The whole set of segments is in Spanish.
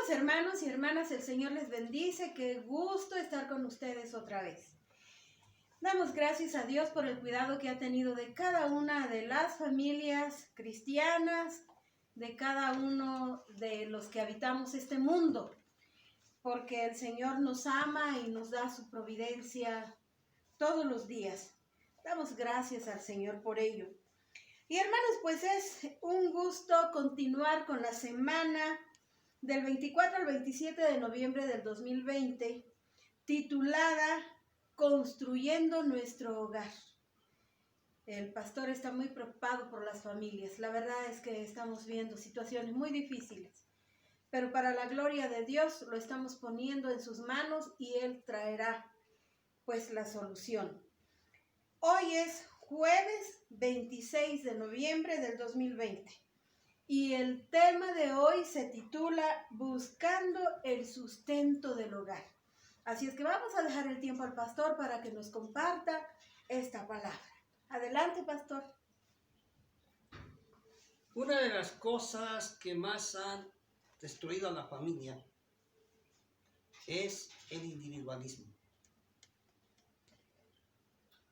Queridos hermanos y hermanas, el Señor les bendice. Qué gusto estar con ustedes otra vez. Damos gracias a Dios por el cuidado que ha tenido de cada una de las familias cristianas, de cada uno de los que habitamos este mundo, porque el Señor nos ama y nos da su providencia todos los días. Damos gracias al Señor por ello. Y hermanos, pues es un gusto continuar con la semana del 24 al 27 de noviembre del 2020, titulada Construyendo nuestro hogar. El pastor está muy preocupado por las familias. La verdad es que estamos viendo situaciones muy difíciles, pero para la gloria de Dios lo estamos poniendo en sus manos y Él traerá pues la solución. Hoy es jueves 26 de noviembre del 2020 y el tema de hoy se titula Buscando el sustento del hogar. Así es que vamos a dejar el tiempo al pastor para que nos comparta esta palabra. Adelante, pastor. Una de las cosas que más han destruido a la familia es el individualismo.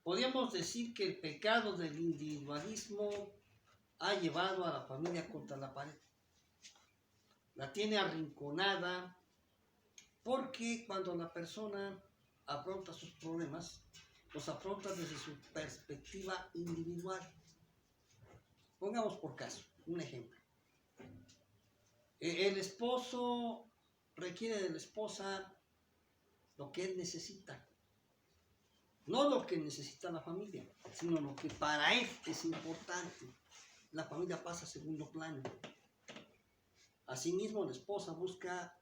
Podríamos decir que el pecado del individualismo ha llevado a la familia contra la pared. La tiene arrinconada porque cuando la persona afronta sus problemas, los afronta desde su perspectiva individual. Pongamos por caso un ejemplo. El esposo requiere de la esposa lo que él necesita. No lo que necesita la familia, sino lo que para él es importante. La familia pasa a segundo plano. Asimismo, la esposa busca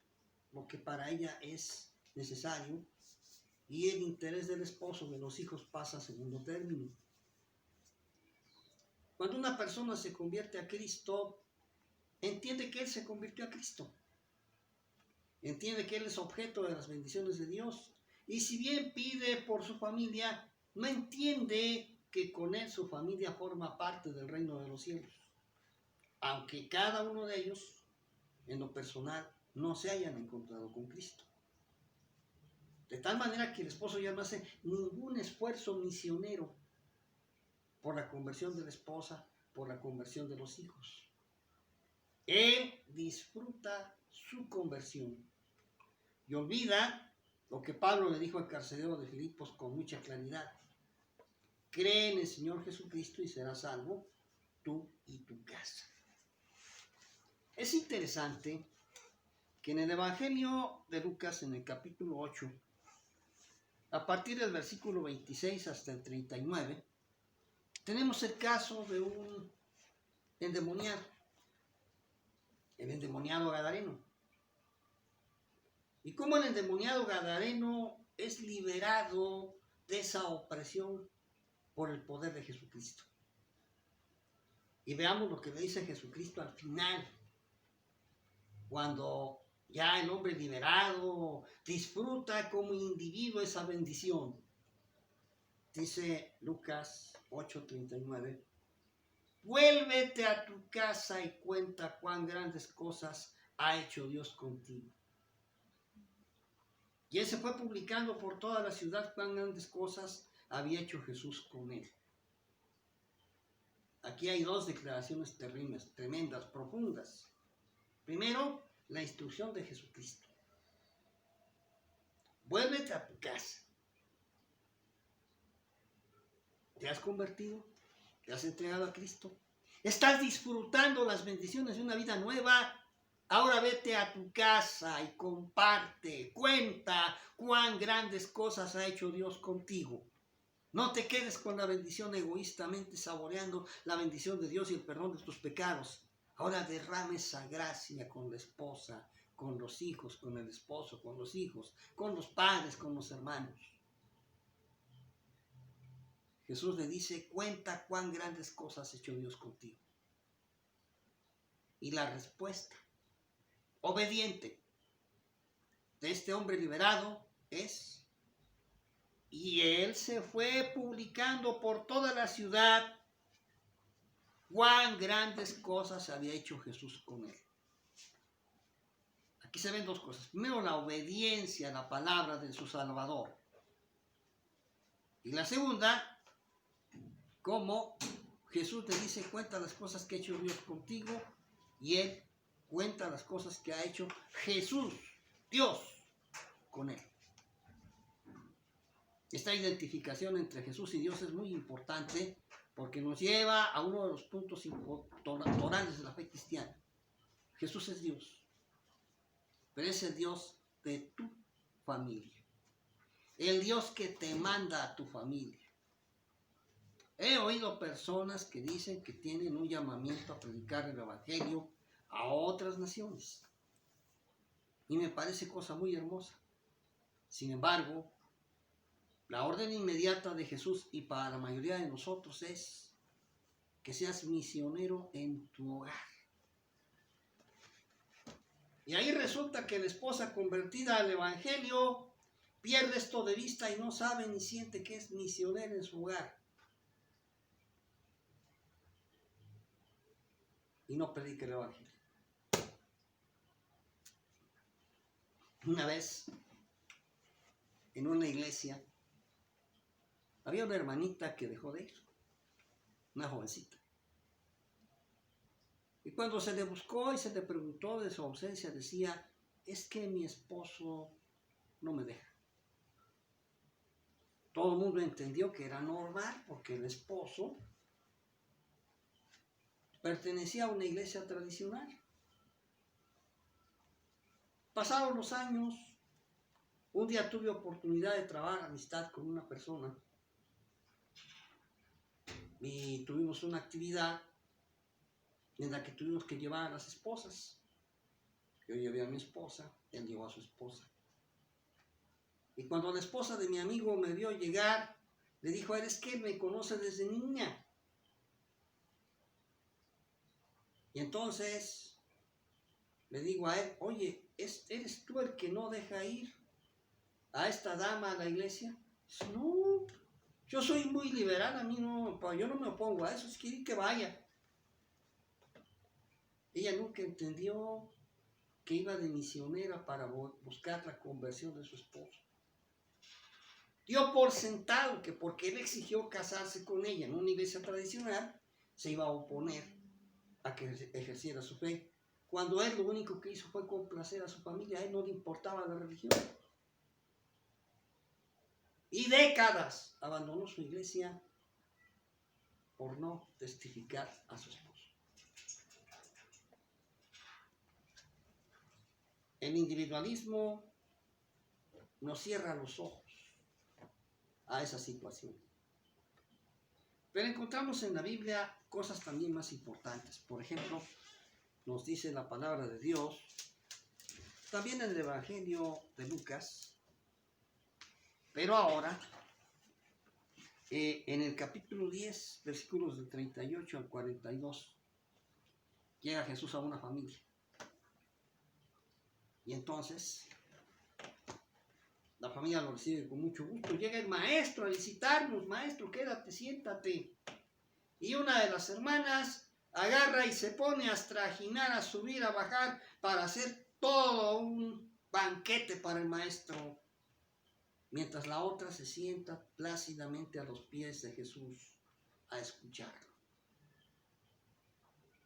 lo que para ella es necesario y el interés del esposo, de los hijos, pasa a segundo término. Cuando una persona se convierte a Cristo, entiende que Él se convirtió a Cristo. Entiende que Él es objeto de las bendiciones de Dios. Y si bien pide por su familia, no entiende que con Él su familia forma parte del reino de los cielos. Aunque cada uno de ellos, en lo personal, no se hayan encontrado con Cristo. De tal manera que el esposo ya no hace ningún esfuerzo misionero por la conversión de la esposa, por la conversión de los hijos. Él disfruta su conversión y olvida lo que Pablo le dijo al carcelero de Filipos con mucha claridad. Cree en el Señor Jesucristo y serás salvo, tú y tu casa. Es interesante que en el Evangelio de Lucas, en el capítulo 8, a partir del versículo 26 hasta el 39, tenemos el caso de un endemoniado, el endemoniado gadareno. Y cómo el endemoniado gadareno es liberado de esa opresión por el poder de Jesucristo. Y veamos lo que le dice Jesucristo al final, cuando ya el hombre liberado disfruta como individuo esa bendición. Dice Lucas 8:39, vuélvete a tu casa y cuenta cuán grandes cosas ha hecho Dios contigo. Y él se fue publicando por toda la ciudad cuán grandes cosas había hecho Jesús con él. Aquí hay dos declaraciones terribles, tremendas, profundas. Primero, la instrucción de Jesucristo. Vuélvete a tu casa. ¿Te has convertido? ¿Te has entregado a Cristo? ¿Estás disfrutando las bendiciones de una vida nueva? Ahora vete a tu casa y comparte, cuenta cuán grandes cosas ha hecho Dios contigo. No te quedes con la bendición egoístamente saboreando la bendición de Dios y el perdón de tus pecados. Ahora derrame esa gracia con la esposa, con los hijos, con el esposo, con los hijos, con los padres, con los hermanos. Jesús le dice, cuenta cuán grandes cosas ha hecho Dios contigo. Y la respuesta obediente de este hombre liberado es, y él se fue publicando por toda la ciudad cuán grandes cosas había hecho Jesús con él. Aquí se ven dos cosas. Primero, la obediencia a la palabra de su Salvador. Y la segunda, cómo Jesús te dice, cuenta las cosas que ha hecho Dios contigo, y Él cuenta las cosas que ha hecho Jesús, Dios, con Él. Esta identificación entre Jesús y Dios es muy importante porque nos lleva a uno de los puntos torales de la fe cristiana. Jesús es Dios, pero es el Dios de tu familia. El Dios que te manda a tu familia. He oído personas que dicen que tienen un llamamiento a predicar el Evangelio a otras naciones. Y me parece cosa muy hermosa. Sin embargo, la orden inmediata de Jesús y para la mayoría de nosotros es que seas misionero en tu hogar. Y ahí resulta que la esposa convertida al Evangelio pierde esto de vista y no sabe ni siente que es misionera en su hogar. Y no predica el Evangelio. Una vez, en una iglesia, había una hermanita que dejó de ir, una jovencita. Y cuando se le buscó y se le preguntó de su ausencia, decía, es que mi esposo no me deja. Todo el mundo entendió que era normal porque el esposo pertenecía a una iglesia tradicional. Pasaron los años, un día tuve oportunidad de trabajar amistad con una persona y tuvimos una actividad en la que tuvimos que llevar a las esposas. Yo llevé a mi esposa, él llevó a su esposa. Y cuando la esposa de mi amigo me vio llegar, le dijo, es que él me conoce desde niña. Y entonces le digo a él, oye, ¿eres tú el que no deja ir a esta dama a la iglesia? Dice, no, yo soy muy liberal, a mí no, yo no me opongo a eso, es que vaya. Ella nunca entendió que iba de misionera para buscar la conversión de su esposo. Dio por sentado que porque él exigió casarse con ella en una iglesia tradicional, se iba a oponer a que ejerciera su fe. Cuando él lo único que hizo fue complacer a su familia, a él no le importaba la religión. Y décadas abandonó su iglesia por no testificar a su esposo. El individualismo nos cierra los ojos a esa situación. Pero encontramos en la Biblia cosas también más importantes. Por ejemplo, nos dice la palabra de Dios, también en el Evangelio de Lucas, pero ahora, en el capítulo 10, versículos del 38 al 42, llega Jesús a una familia. Y entonces, la familia lo recibe con mucho gusto. Llega el maestro a visitarnos. Maestro, quédate, siéntate. Y una de las hermanas agarra y se pone a trajinar, a subir, a bajar, para hacer todo un banquete para el maestro. Mientras la otra se sienta plácidamente a los pies de Jesús a escucharlo.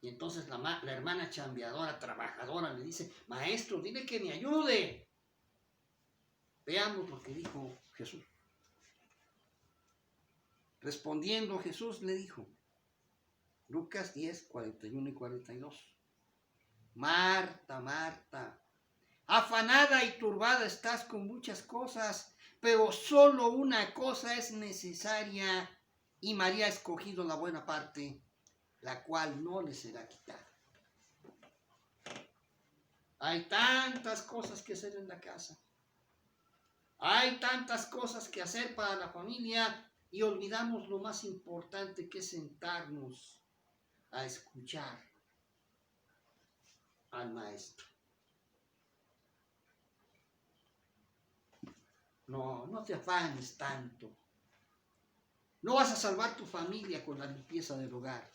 Y entonces la hermana chambeadora, trabajadora, le dice, maestro, dile que me ayude. Veamos lo que dijo Jesús. Respondiendo Jesús le dijo, Lucas 10, 41 y 42. Marta, Marta, afanada y turbada estás con muchas cosas, pero solo una cosa es necesaria, y María ha escogido la buena parte, la cual no le será quitada. Hay tantas cosas que hacer en la casa. Hay tantas cosas que hacer para la familia y olvidamos lo más importante que es sentarnos a escuchar al maestro. No te afanes tanto. No vas a salvar tu familia con la limpieza del hogar.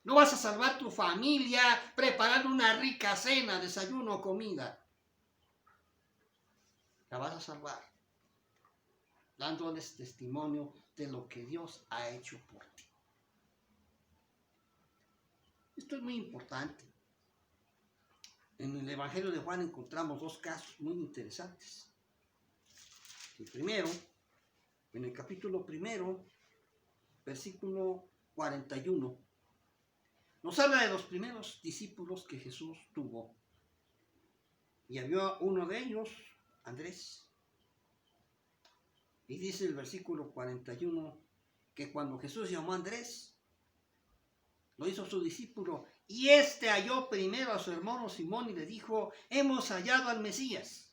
No vas a salvar tu familia preparando una rica cena, desayuno o comida. La vas a salvar dándoles testimonio de lo que Dios ha hecho por ti. Esto es muy importante. En el Evangelio de Juan encontramos dos casos muy interesantes. El primero, en el capítulo 1, versículo 41, nos habla de los primeros discípulos que Jesús tuvo. Y había uno de ellos, Andrés. Y dice el versículo 41 que cuando Jesús llamó a Andrés, lo hizo su discípulo, y este halló primero a su hermano Simón y le dijo: hemos hallado al Mesías.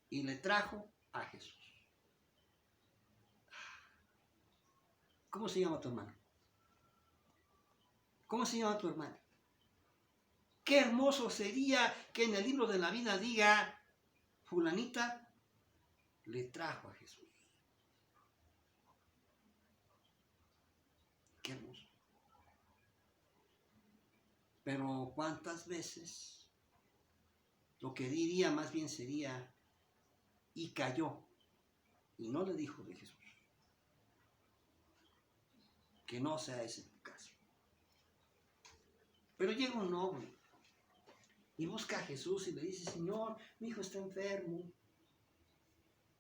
Y le trajo a Jesús. ¿Cómo se llama tu hermano? ¿Cómo se llama tu hermano? Qué hermoso sería que en el libro de la vida diga: fulanita le trajo a Jesús. Qué hermoso. Pero ¿cuántas veces lo que diría más bien sería: y cayó, y no le dijo de Jesús? Que no sea ese tu caso. Pero llega un noble y busca a Jesús y le dice: Señor, mi hijo está enfermo.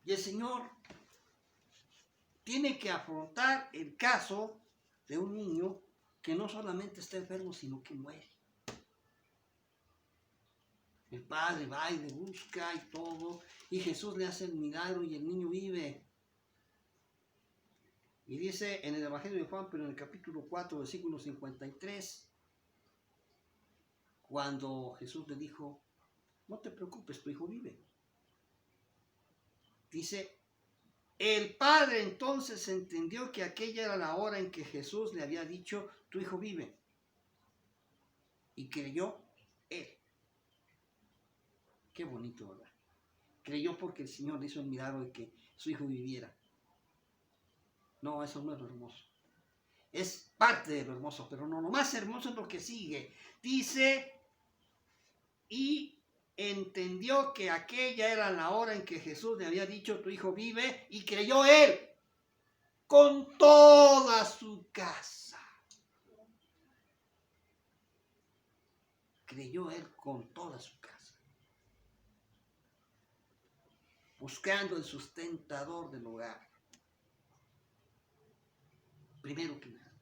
Y el Señor tiene que afrontar el caso de un niño que no solamente está enfermo, sino que muere. El padre va y le busca y todo, y Jesús le hace el milagro y el niño vive. Y dice en el Evangelio de Juan, pero en el capítulo 4, versículo 53, cuando Jesús le dijo: no te preocupes, tu hijo vive. Dice: el padre entonces entendió que aquella era la hora en que Jesús le había dicho: tu hijo vive. Y creyó él. Qué bonito, ¿verdad? Creyó porque el Señor le hizo el milagro de que su hijo viviera. No, eso no es lo hermoso. Es parte de lo hermoso, pero no, lo más hermoso es lo que sigue. Dice: y entendió que aquella era la hora en que Jesús le había dicho: tu hijo vive, y creyó él con toda su casa. Creyó él con toda su casa. Buscando el sustentador del hogar. Primero que nada,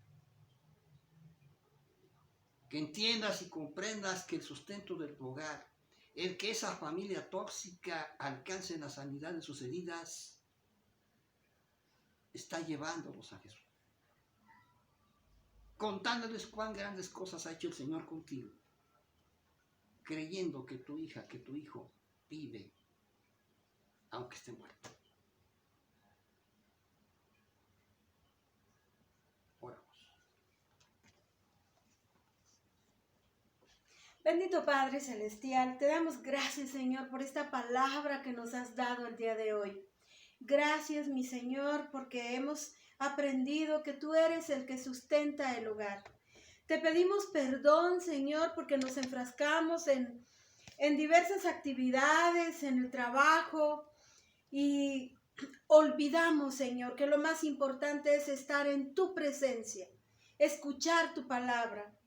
que entiendas y comprendas que el sustento del hogar, el que esa familia tóxica alcance la sanidad de sus heridas, está llevándolos a Jesús. Contándoles cuán grandes cosas ha hecho el Señor contigo. Creyendo que tu hija, que tu hijo vive, aunque esté muerto. Oramos. Bendito Padre Celestial, te damos gracias, Señor, por esta palabra que nos has dado el día de hoy. Gracias, mi Señor, porque hemos aprendido que tú eres el que sustenta el hogar. Te pedimos perdón, Señor, porque nos enfrascamos en diversas actividades, en el trabajo, y olvidamos, Señor, que lo más importante es estar en tu presencia, escuchar tu palabra.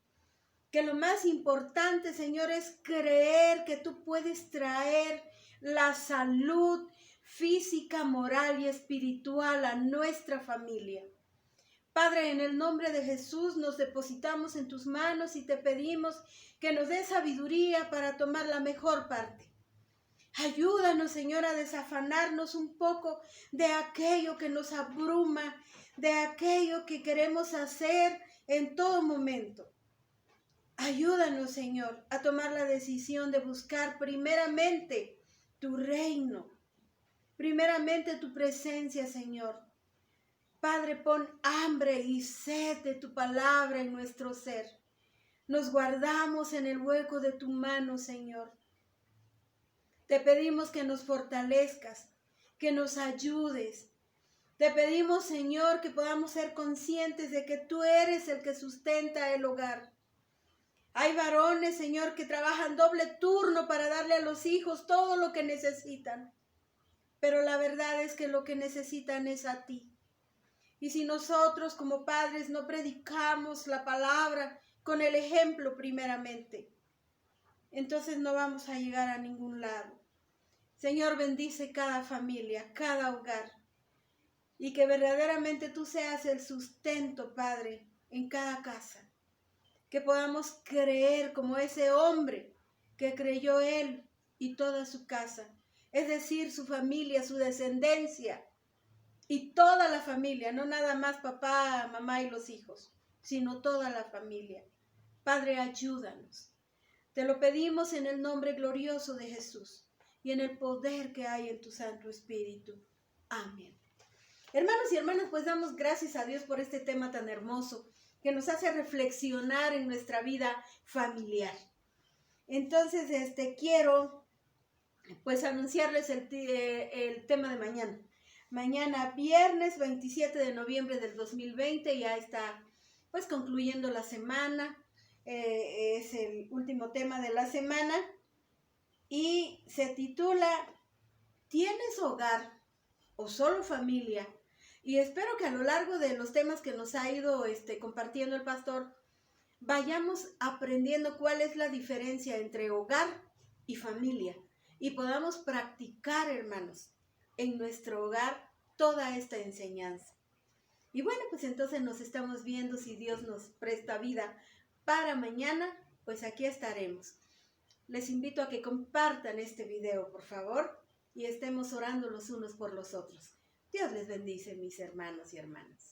Que lo más importante, Señor, es creer que tú puedes traer la salud física, moral y espiritual a nuestra familia. Padre, en el nombre de Jesús nos depositamos en tus manos y te pedimos que nos des sabiduría para tomar la mejor parte. Ayúdanos, Señor, a desafanarnos un poco de aquello que nos abruma, de aquello que queremos hacer en todo momento. Ayúdanos, Señor, a tomar la decisión de buscar primeramente tu reino, primeramente tu presencia, Señor. Padre, pon hambre y sed de tu palabra en nuestro ser. Nos guardamos en el hueco de tu mano, Señor. Te pedimos que nos fortalezcas, que nos ayudes. Te pedimos, Señor, que podamos ser conscientes de que tú eres el que sustenta el hogar. Hay varones, Señor, que trabajan doble turno para darle a los hijos todo lo que necesitan. Pero la verdad es que lo que necesitan es a ti. Y si nosotros como padres no predicamos la palabra con el ejemplo primeramente, entonces no vamos a llegar a ningún lado. Señor, bendice cada familia, cada hogar. Y que verdaderamente tú seas el sustento, Padre, en cada casa. Que podamos creer como ese hombre que creyó él y toda su casa. Es decir, su familia, su descendencia y toda la familia, no nada más papá, mamá y los hijos, sino toda la familia. Padre, ayúdanos. Te lo pedimos en el nombre glorioso de Jesús y en el poder que hay en tu Santo Espíritu. Amén. Hermanos y hermanas, pues damos gracias a Dios por este tema tan hermoso que nos hace reflexionar en nuestra vida familiar. Entonces, quiero pues anunciarles el tema de mañana. Mañana, viernes 27 de noviembre del 2020, ya está pues concluyendo la semana. Es el último tema de la semana y se titula ¿Tienes hogar o solo familia? Y espero que a lo largo de los temas que nos ha ido compartiendo el pastor, vayamos aprendiendo cuál es la diferencia entre hogar y familia. Y podamos practicar, hermanos, en nuestro hogar toda esta enseñanza. Y bueno, pues entonces nos estamos viendo, si Dios nos presta vida para mañana, pues aquí estaremos. Les invito a que compartan este video, por favor, y estemos orando los unos por los otros. Dios les bendice, mis hermanos y hermanas.